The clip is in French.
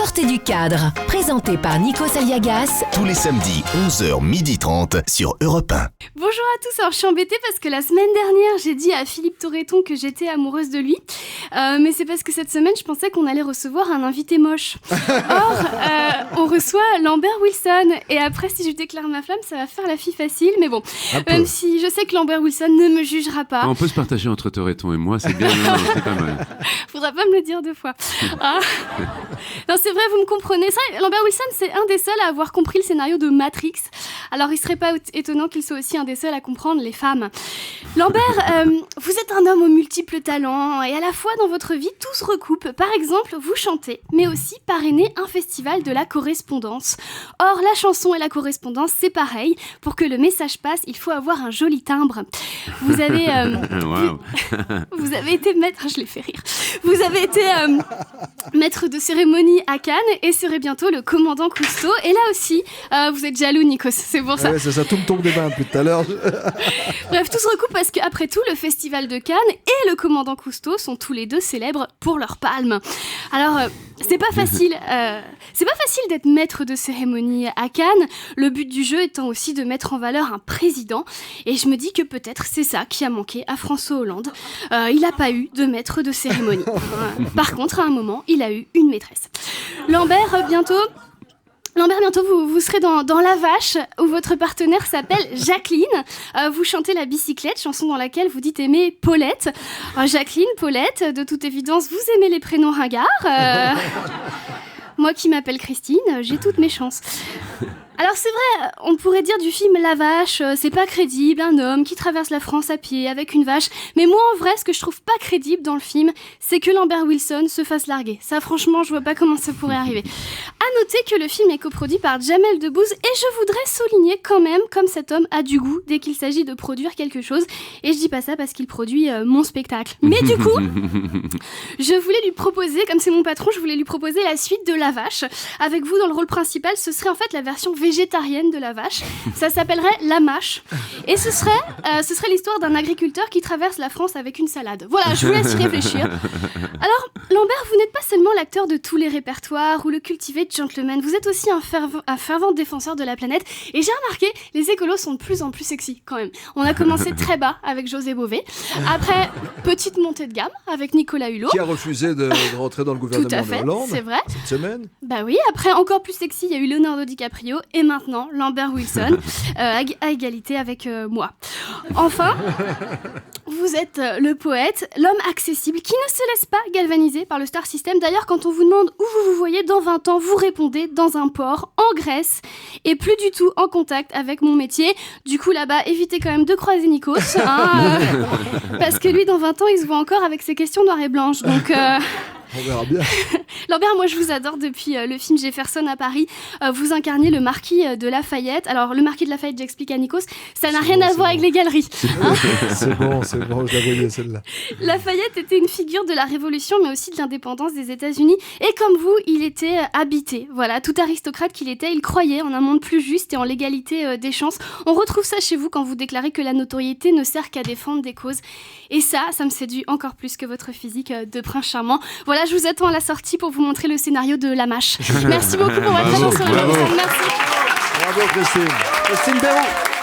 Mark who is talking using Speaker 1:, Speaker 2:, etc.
Speaker 1: Sortez du cadre, présenté par Nikos Aliagas.
Speaker 2: Tous les samedis, 11h30 sur Europe 1.
Speaker 3: Bonjour à tous, alors je suis embêtée parce que la semaine dernière, j'ai dit à Philippe Torreton que j'étais amoureuse de lui. Mais c'est parce que cette semaine, je pensais qu'on allait recevoir un invité moche. Or, on reçoit Lambert Wilson. Et après, si je déclare ma flamme, ça va faire la fille facile. Mais bon, même si je sais que Lambert Wilson ne me jugera pas.
Speaker 4: On peut se partager entre Torreton et moi, c'est bien, c'est pas mal.
Speaker 3: Faudra pas me le dire deux fois. Non, c'est vrai, vous me comprenez. Ça, Lambert Wilson, c'est un des seuls à avoir compris le scénario de Matrix. Alors, il serait pas étonnant qu'il soit aussi un des seuls à comprendre les femmes. Lambert, vous êtes un homme aux multiples talents et à la fois dans votre vie, tout se recoupe. Par exemple, vous chantez, mais aussi parrainez un festival de la correspondance. Or, la chanson et la correspondance, c'est pareil. Pour que le message passe, il faut avoir un joli timbre. Vous avez, vous avez été maître, je l'ai fait rire. Vous avez été maître de cérémonie à Cannes et serez bientôt le commandant Cousteau. Et là aussi, vous êtes jaloux, Nikos, c'est pour ça.
Speaker 5: Ouais, c'est ça, tout me tombe des mains depuis tout à l'heure.
Speaker 3: Bref, tout se recoupe parce qu'après tout, le festival de Cannes et le commandant Cousteau sont tous les deux célèbres pour leurs palmes. Alors, c'est pas facile d'être maître de cérémonie à Cannes, le but du jeu étant aussi de mettre en valeur un président. Et je me dis que peut-être c'est ça qui a manqué à François Hollande. Il n'a pas eu de maître de cérémonie. Par contre, à un moment, il a eu une maîtresse. Lambert, bientôt, vous serez dans La Vache, où votre partenaire s'appelle Jacqueline. Vous chantez La Bicyclette, chanson dans laquelle vous dites aimer Paulette. Jacqueline, Paulette, de toute évidence, vous aimez les prénoms ringards. Moi qui m'appelle Christine, j'ai toutes mes chances. Alors c'est vrai, on pourrait dire du film La Vache, c'est pas crédible, un homme qui traverse la France à pied avec une vache. Mais moi en vrai, ce que je trouve pas crédible dans le film, c'est que Lambert Wilson se fasse larguer. Ça franchement, je vois pas comment ça pourrait arriver. À noter que le film est coproduit par Jamel Debbouze et je voudrais souligner quand même comme cet homme a du goût dès qu'il s'agit de produire quelque chose. Et je dis pas ça parce qu'il produit mon spectacle. Mais du coup, je voulais lui proposer, comme c'est mon patron, je voulais lui proposer la suite de La Vache. Avec vous dans le rôle principal, ce serait en fait la version végétarienne de La Vache. Ça s'appellerait La Mâche. Et ce serait l'histoire d'un agriculteur qui traverse la France avec une salade. Voilà, je vous laisse y réfléchir. Alors, Lambert, vous n'êtes pas seulement l'acteur de tous les répertoires ou le cultivé gentleman, vous êtes aussi un fervent défenseur de la planète. Et j'ai remarqué, les écolos sont de plus en plus sexy quand même. On a commencé très bas avec José Bové. Après, petite montée de gamme avec Nicolas Hulot.
Speaker 5: Qui a refusé de rentrer dans le gouvernement de Hollande.
Speaker 3: C'est vrai.
Speaker 5: Cette semaine.
Speaker 3: Bah oui, après encore plus sexy, il y a eu Leonardo DiCaprio et maintenant Lambert Wilson à égalité avec moi. Enfin, vous êtes le poète, l'homme accessible qui ne se laisse pas galvaniser par le star system. D'ailleurs, quand on vous demande où vous vous voyez dans 20 ans, vous répondez dans un port en Grèce et plus du tout en contact avec mon métier. Du coup, là-bas, évitez quand même de croiser Nikos, parce que lui, dans 20 ans, il se voit encore avec ses questions noires et blanches. Donc...
Speaker 5: On verra bien.
Speaker 3: Lambert, moi je vous adore depuis le film Jefferson à Paris. Vous incarnez le marquis de Lafayette. Alors le marquis de Lafayette, j'explique à Nikos, ça n'a rien à voir avec les galeries.
Speaker 5: C'est bon, je la voyais celle-là.
Speaker 3: Lafayette était une figure de la Révolution mais aussi de l'indépendance des États-Unis. Et comme vous, il était habité. Voilà, tout aristocrate qu'il était, il croyait en un monde plus juste et en l'égalité des chances. On retrouve ça chez vous quand vous déclarez que la notoriété ne sert qu'à défendre des causes. Et ça me séduit encore plus que votre physique de prince charmant. Voilà, je vous attends à la sortie pour vous montrer le scénario de La Mâche. Merci beaucoup pour votre présence sur le téléphone. Merci.
Speaker 5: Bravo Christine. Christine Béraud.